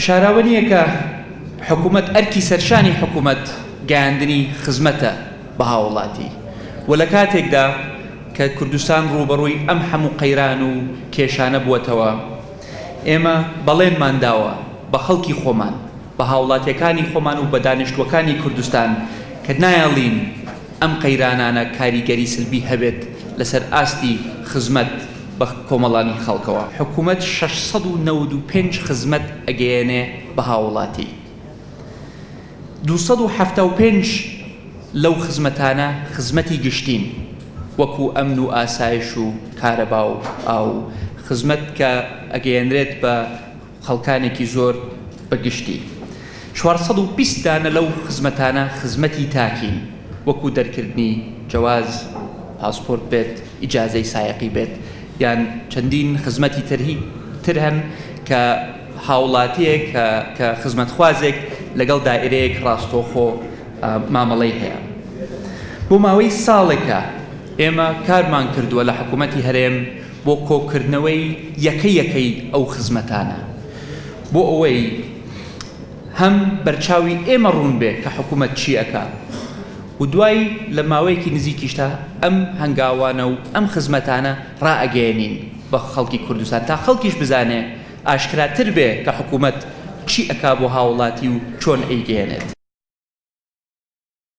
شاراوە نییە کە حکوومەت ئەرکی سەرشانی حکوومەت گەیاندنی خزمەتە بە هاوڵاتی و لە کاتێکدا کە کوردستان ڕوبەڕووی ئەم هەموو قەیران و کێشانە بووەتەوە ئێمە بەڵێنمان داوە بە خەڵکی خۆمان بە هاوڵاتیەکانی خۆمان و بە دانیشتوەکانی کوردستان کە نایەڵین ئەم قەیرانانە کاریگەری سلبی هەبێت لەسەر ئاستی خزمەت بە کۆمەڵانی خەڵکەوە. حکوومەت 695 خزمەت ئەگەیەنێ بە هاوڵاتی 275 لەو خزمەتانە خزمەتی گشتین وەکو ئەمن و ئاسایش و کارەبا و ئاو خزمەت کە ئەگەیەنرێت بە خەڵکانێکی زۆر بەگشتی 420 دانە لەو خزمەتانە خزمەتی تاکین وەکو دەرکردنی جواز پاسپۆرت بێت ئیجازەی سایقی بێت یان چەندین خزمەتی تر هەن کە هاوڵاتیەک کە خزمەتخوازێک لەگەڵ دائیرەیەک ڕاستۆخۆ مامەڵەی هەیە. بۆ ماوەی ساڵێکە ئێمە کارمان کردووە لە حکوومەتی هەرێم بۆ کۆکردنەوەی یەکەی ئەو خزمەتانە بۆ ئەوەی هەم بەرچاوی ئێمە ڕوون بێ کە حکوومەت چی ئەکا و دوای لە ماوەیەکی نزیکیشتا ئەم هەنگاوانە و ئەم خزمەتانە ڕائەگەیەنین بە خەڵکی کوردستان تا خەڵکیش بزانێ ئاشکراتر بێ کە حکوومەت چی ئەکا بۆ هاوڵاتی و چۆن ئەیگەیەنێت.